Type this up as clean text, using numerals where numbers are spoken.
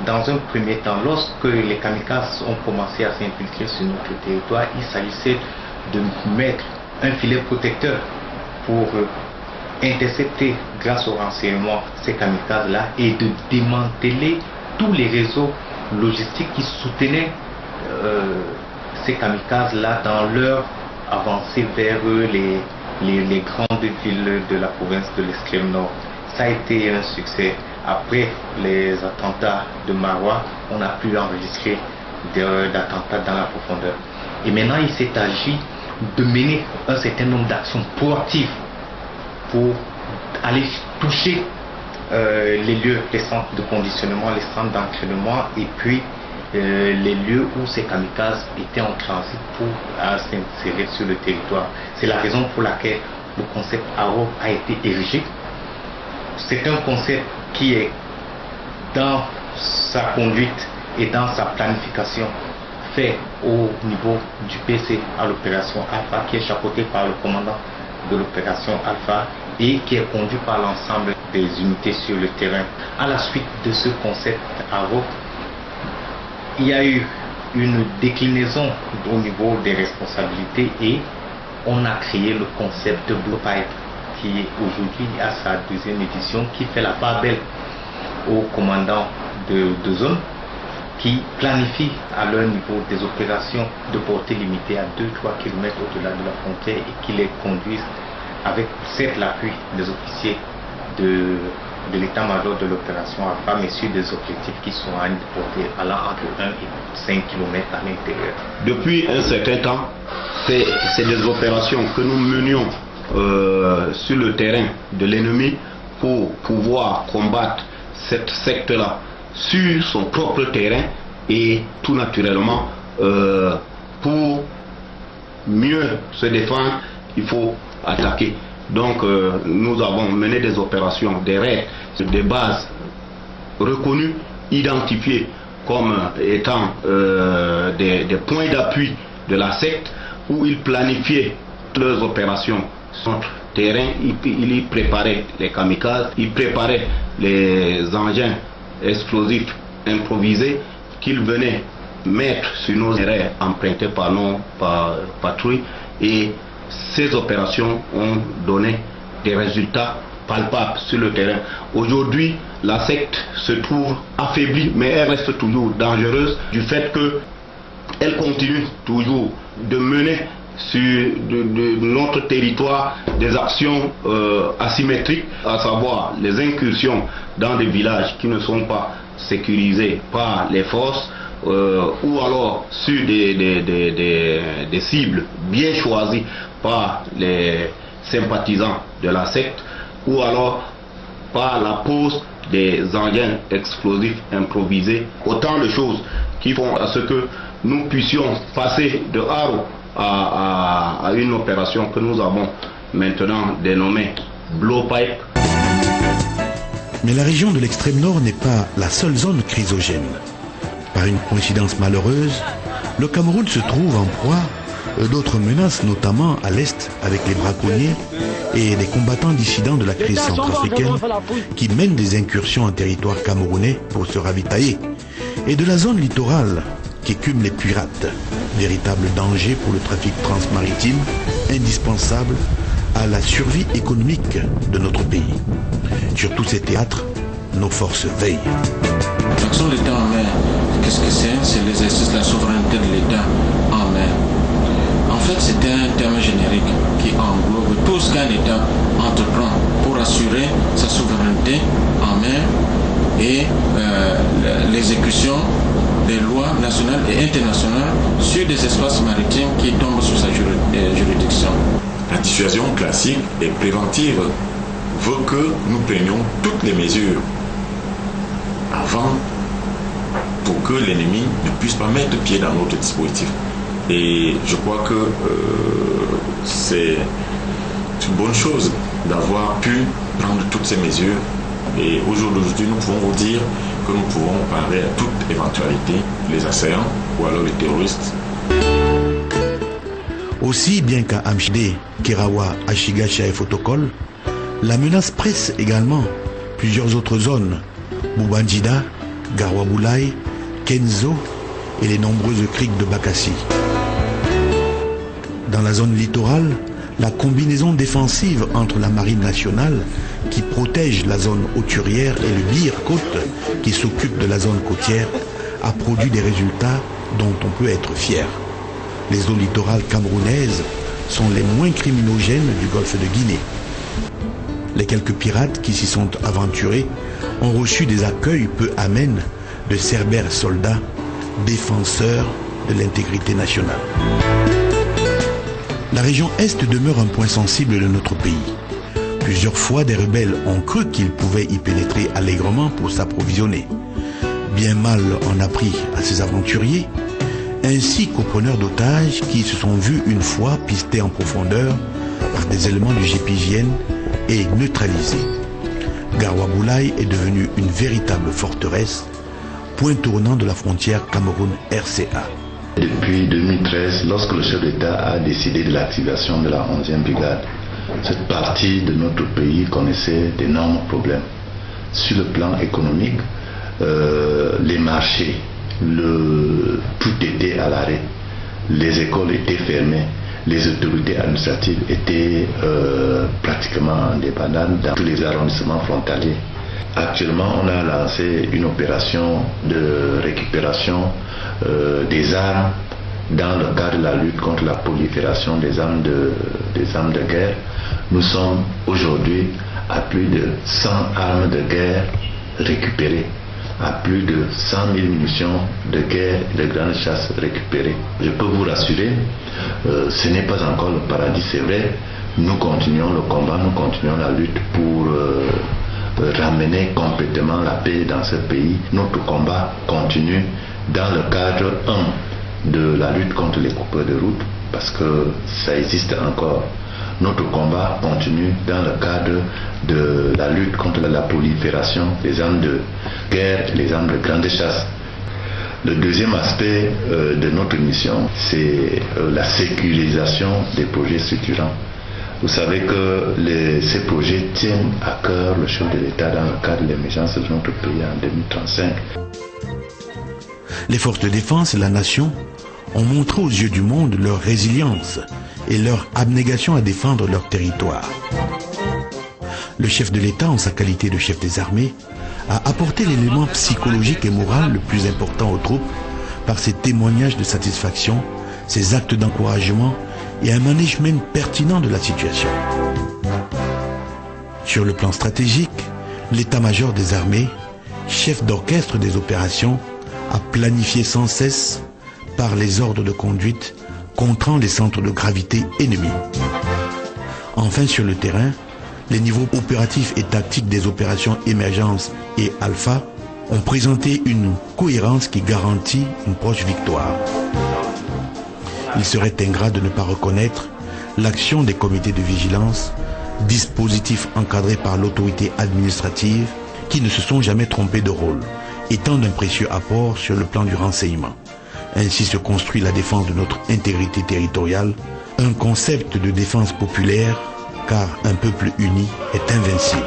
dans un premier temps, lorsque les kamikazes ont commencé à s'infiltrer sur notre territoire, il s'agissait de mettre un filet protecteur pour intercepter grâce au renseignement ces kamikazes-là et de démanteler tous les réseaux logistiques qui soutenaient ces kamikazes-là dans leur avancée vers les grandes villes de la province de l'extrême nord. Ça a été un succès. Après les attentats de Maroua, on n'a plus enregistré d'attentats dans la profondeur. Et maintenant, il s'est agi de mener un certain nombre d'actions proactives pour aller toucher les lieux, les centres de conditionnement, les centres d'entraînement et puis les lieux où ces kamikazes étaient en transit pour s'insérer sur le territoire. C'est la raison pour laquelle le concept ARO a été érigé. C'est un concept qui est dans sa conduite et dans sa planification fait au niveau du PC à l'opération Alpha, qui est chapeauté par le commandant de l'opération Alpha et qui est conduit par l'ensemble des unités sur le terrain. À la suite de ce concept ARO, il y a eu une déclinaison au niveau des responsabilités et on a créé le concept de Blue Pipe qui est aujourd'hui à sa deuxième édition, qui fait la part belle aux commandants de zone qui planifient à leur niveau des opérations de portée limitée à 2-3 km au-delà de la frontière et qui les conduisent avec certes l'appui des officiers de l'état-major de l'opération Alpha, mais sur des objectifs qui sont à une portée allant entre 1 et 5 km à l'intérieur. Depuis un certain temps, c'est des opérations que nous menions sur le terrain de l'ennemi pour pouvoir combattre cette secte-là sur son propre terrain et tout naturellement pour mieux se défendre, il faut attaquer. Donc nous avons mené des opérations, des raids, des bases reconnues, identifiées comme étant des points d'appui de la secte où ils planifiaient leurs opérations sur notre terrain. Ils y préparaient les kamikazes, ils préparaient les engins explosifs improvisés qu'ils venaient mettre sur nos terrains empruntés par nos patrouilles, et ces opérations ont donné des résultats palpables sur le terrain. Aujourd'hui, la secte se trouve affaiblie, mais elle reste toujours dangereuse du fait qu'elle continue toujours de mener sur de notre territoire des actions asymétriques, à savoir les incursions dans des villages qui ne sont pas sécurisés par les forces, ou alors sur des cibles bien choisies par les sympathisants de la secte, ou alors par la pose des engins explosifs improvisés. Autant de choses qui font à ce que nous puissions passer de Haro à une opération que nous avons maintenant dénommée Blue Pipe. Mais la région de l'extrême nord n'est pas la seule zone chrysogène. Par une coïncidence malheureuse, le Cameroun se trouve en proie d'autres menaces, notamment à l'est avec les braconniers et les combattants dissidents de la crise centrafricaine qui mènent des incursions en territoire camerounais pour se ravitailler, et de la zone littorale qui écume les pirates, véritable danger pour le trafic transmaritime, indispensable à la survie économique de notre pays. Sur tous ces théâtres, nos forces veillent. L'action de l'État en mer, qu'est-ce que c'est? C'est l'exercice de la souveraineté de l'État en mer. En fait, c'est un terme générique qui englobe tout ce qu'un État entreprend pour assurer sa souveraineté en mer et l'exécution des lois nationales et internationales sur des espaces maritimes qui tombent sous sa juridiction. La dissuasion classique et préventive veut que nous prenions toutes les mesures avant pour que l'ennemi ne puisse pas mettre pied dans notre dispositif. Et je crois que c'est une bonne chose d'avoir pu prendre toutes ces mesures. Et aujourd'hui, nous pouvons vous dire que nous pouvons parer à toute éventualité, les assaillants ou alors les terroristes. Aussi bien qu'à Amchide, Kerawa, Achigacha et Fotokol, la menace presse également plusieurs autres zones, Boubandjida, Garwaboulaye, Kenzo et les nombreuses criques de Bakassi. Dans la zone littorale, la combinaison défensive entre la marine nationale, qui protège la zone hauturière, et le BIR Côte, qui s'occupe de la zone côtière, a produit des résultats dont on peut être fier. Les eaux littorales camerounaises sont les moins criminogènes du golfe de Guinée. Les quelques pirates qui s'y sont aventurés ont reçu des accueils peu amènes de cerbères soldats, défenseurs de l'intégrité nationale. La région Est demeure un point sensible de notre pays. Plusieurs fois, des rebelles ont cru qu'ils pouvaient y pénétrer allègrement pour s'approvisionner. Bien mal on a pris à ces aventuriers, ainsi qu'aux preneurs d'otages qui se sont vus une fois pistés en profondeur par des éléments du GIGN et neutralisés. Garwaboulaye est devenue une véritable forteresse, point tournant de la frontière Cameroun-RCA. Depuis 2013, lorsque le chef d'État a décidé de l'activation de la 11e brigade, cette partie de notre pays connaissait d'énormes problèmes. Sur le plan économique, les marchés, tout était à l'arrêt. Les écoles étaient fermées, les autorités administratives étaient pratiquement en débandade dans tous les arrondissements frontaliers. Actuellement, on a lancé une opération de récupération des armes dans le cadre de la lutte contre la prolifération des armes de guerre. Nous sommes aujourd'hui à plus de 100 armes de guerre récupérées, à plus de 100 000 munitions de guerre et de grande chasse récupérées. Je peux vous rassurer, ce n'est pas encore le paradis, c'est vrai. Nous continuons le combat, nous continuons la lutte pour ramener complètement la paix dans ce pays. Notre combat continue dans le cadre 1 de la lutte contre les coupeurs de route, parce que ça existe encore. Notre combat continue dans le cadre de la lutte contre la prolifération des armes de guerre et les armes de grande chasse. Le deuxième aspect de notre mission, c'est la sécurisation des projets structurants. Vous savez que ces projets tiennent à cœur le chef de l'État dans le cadre de l'émergence de notre pays en 2035. Les forces de défense et la nation ont montré aux yeux du monde leur résilience et leur abnégation à défendre leur territoire. Le chef de l'État, en sa qualité de chef des armées, a apporté l'élément psychologique et moral le plus important aux troupes par ses témoignages de satisfaction, ses actes d'encouragement et un management pertinent de la situation. Sur le plan stratégique, l'état-major des armées, chef d'orchestre des opérations, a planifié sans cesse, par les ordres de conduite, contrant les centres de gravité ennemis. Enfin, sur le terrain, les niveaux opératifs et tactiques des opérations Émergence et Alpha ont présenté une cohérence qui garantit une proche victoire. Il serait ingrat de ne pas reconnaître l'action des comités de vigilance, dispositifs encadrés par l'autorité administrative, qui ne se sont jamais trompés de rôle, étant d'un précieux apport sur le plan du renseignement. Ainsi se construit la défense de notre intégrité territoriale, un concept de défense populaire, car un peuple uni est invincible.